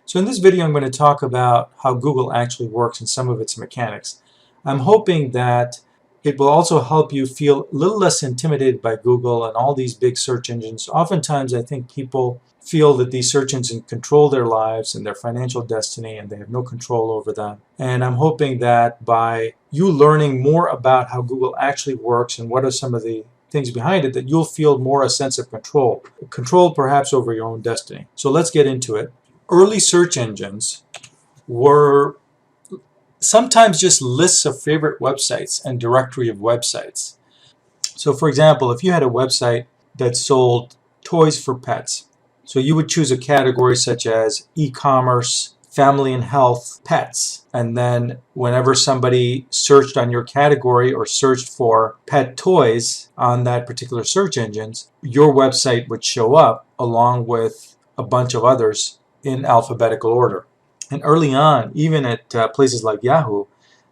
So in this video I'm going to talk about how Google actually works and some of its mechanics. I'm hoping that it will also help you feel a little less intimidated by Google and all these big search engines. Oftentimes I think people feel that these search engines control their lives and their financial destiny and they have no control over them. And I'm hoping that by you learning more about how Google actually works and what are some of the things behind it, that you'll feel more a sense of control perhaps over your own destiny. So let's get into it. Early search engines were sometimes just lists of favorite websites and directory of websites. So for example, if you had a website that sold toys for pets, so you would choose a category such as e-commerce, family and health, pets, and then whenever somebody searched on your category or searched for pet toys on that particular search engines, your website would show up along with a bunch of others in alphabetical order. And early on, even at places like Yahoo,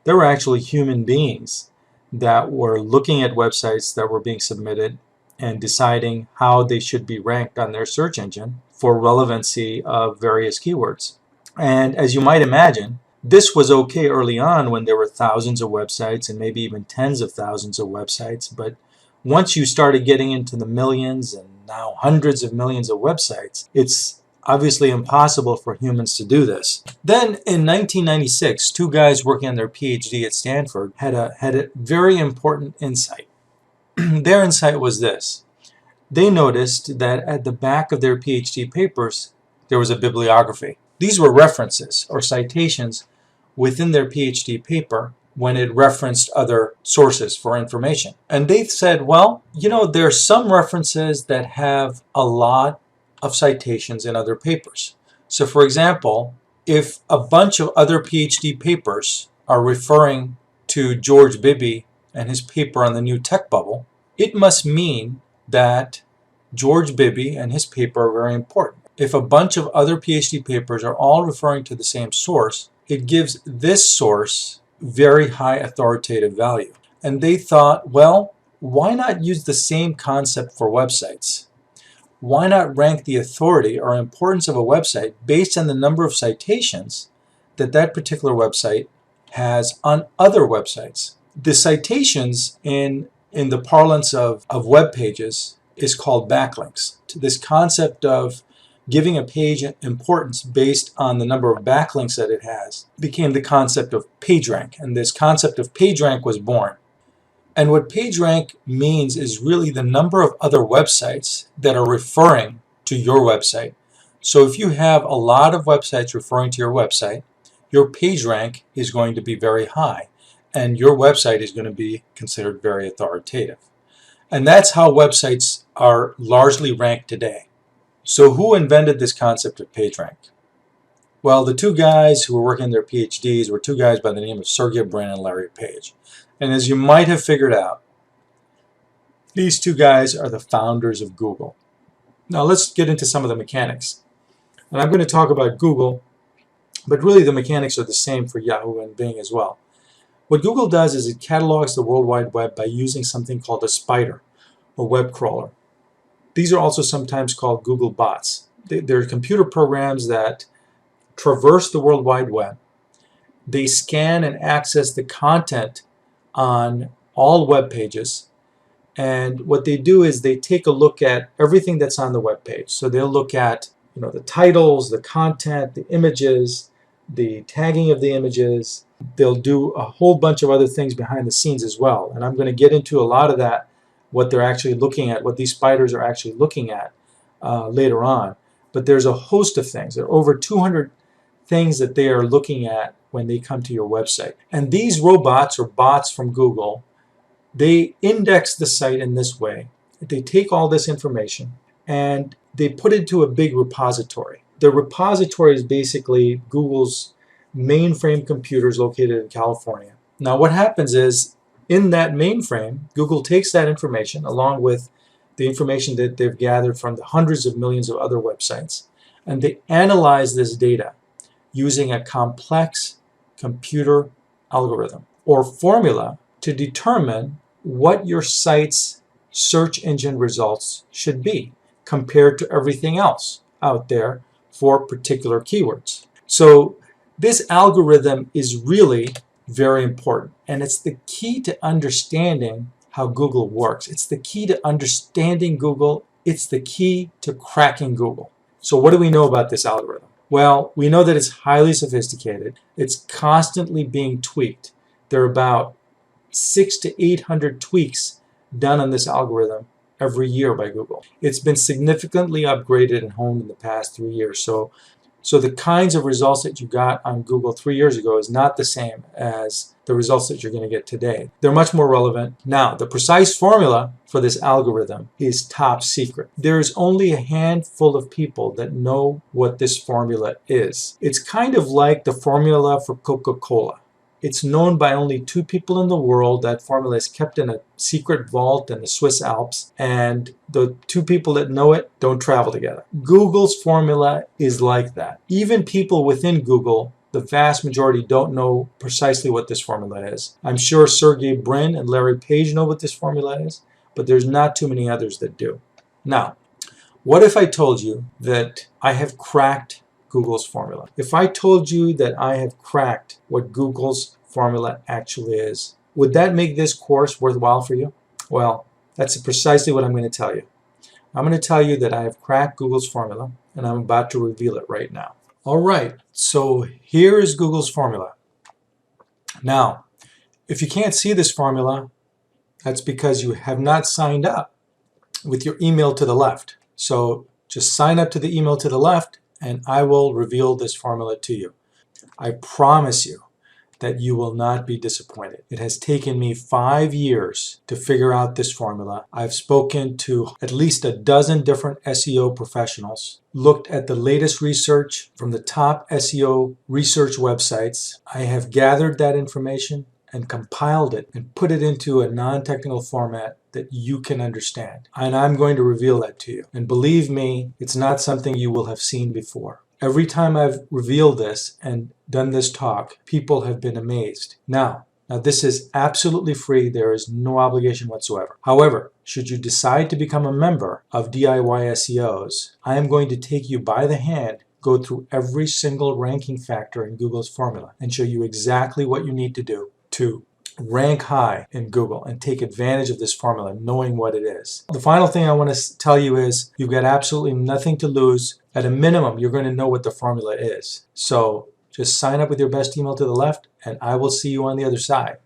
there were actually human beings that were looking at websites that were being submitted and deciding how they should be ranked on their search engine for relevancy of various keywords. And as you might imagine, this was okay early on when there were thousands of websites and maybe even tens of thousands of websites. But once you started getting into the millions and now hundreds of millions of websites, it's obviously impossible for humans to do this. Then in 1996, two guys working on their PhD at Stanford had a very important insight. Their insight was this. They noticed that at the back of their PhD papers, there was a bibliography. These were references or citations within their PhD paper when it referenced other sources for information. And they said, well, there are some references that have a lot of citations in other papers. So for example, if a bunch of other PhD papers are referring to George Bibby and his paper on the new tech bubble, it must mean that George Bibby and his paper are very important. If a bunch of other PhD papers are all referring to the same source, it gives this source very high authoritative value. And they thought, well, why not use the same concept for websites? Why not rank the authority or importance of a website based on the number of citations that that particular website has on other websites? The citations in the parlance of web pages is called backlinks. This concept of giving a page importance based on the number of backlinks that it has became the concept of PageRank, and this concept of PageRank was born. And what PageRank means is really the number of other websites that are referring to your website. So if you have a lot of websites referring to your website, your PageRank is going to be very high, and your website is going to be considered very authoritative. And that's how websites are largely ranked today. So who invented this concept of PageRank? Well, the two guys who were working their PhDs were two guys by the name of Sergey Brin and Larry Page. And as you might have figured out, these two guys are the founders of Google. Now let's get into some of the mechanics. And I'm going to talk about Google, but really the mechanics are the same for Yahoo and Bing as well. What Google does is it catalogs the World Wide Web by using something called a spider or web crawler. These are also sometimes called Google bots. They're computer programs that traverse the World Wide Web. They scan and access the content on all web pages, and what they do is they take a look at everything that's on the web page. So they'll look at the titles, the content, the images, the tagging of the images. They'll do a whole bunch of other things behind the scenes as well, and I'm going to get into a lot of that, what they're actually looking at, what these spiders are actually looking at later on. But there's a host of things. There are over 200 things that they are looking at when they come to your website. And these robots or bots from Google, they index the site in this way. They take all this information and they put it into a big repository. The repository is basically Google's mainframe computers located in California. Now what happens is, in that mainframe, Google takes that information along with the information that they've gathered from the hundreds of millions of other websites, and they analyze this data using a complex computer algorithm or formula to determine what your site's search engine results should be compared to everything else out there for particular keywords. So this algorithm is really very important, and it's the key to understanding how Google works. It's the key to understanding Google. It's the key to cracking Google. So what do we know about this algorithm? Well, we know that it's highly sophisticated. It's constantly being tweaked. There are about 600 to 800 tweaks done on this algorithm every year by Google. It's been significantly upgraded and honed in the past 3 years. So the kinds of results that you got on Google 3 years ago is not the same as the results that you're going to get today. They're much more relevant. Now, the precise formula for this algorithm is top secret. There's only a handful of people that know what this formula is. It's kind of like the formula for Coca-Cola. It's known by only 2 people in the world. That formula is kept in a secret vault in the Swiss Alps, and the 2 people that know it don't travel together. Google's formula is like that. Even people within Google, the vast majority, don't know precisely what this formula is. I'm sure Sergey Brin and Larry Page know what this formula is, but there's not too many others that do. Now, what if I told you that I have cracked Google's formula? If I told you that I have cracked what Google's formula actually is, would that make this course worthwhile for you? Well, that's precisely what I'm going to tell you. I'm going to tell you that I have cracked Google's formula, and I'm about to reveal it right now. All right, so here is Google's formula. Now, if you can't see this formula, that's because you have not signed up with your email to the left. So just sign up to the email to the left, and I will reveal this formula to you. I promise you that you will not be disappointed. It has taken me 5 years to figure out this formula. I've spoken to at least a dozen different SEO professionals, looked at the latest research from the top SEO research websites. I have gathered that information and compiled it and put it into a non-technical format that you can understand. And I'm going to reveal that to you. And believe me, it's not something you will have seen before. Every time I've revealed this and done this talk, people have been amazed. Now this is absolutely free. There is no obligation whatsoever. However, should you decide to become a member of DIY SEOs, I am going to take you by the hand, go through every single ranking factor in Google's formula, and show you exactly what you need to do to rank high in Google and take advantage of this formula, knowing what it is. The final thing I want to tell you is you've got absolutely nothing to lose. At a minimum, you're going to know what the formula is. So just sign up with your best email to the left, and I will see you on the other side.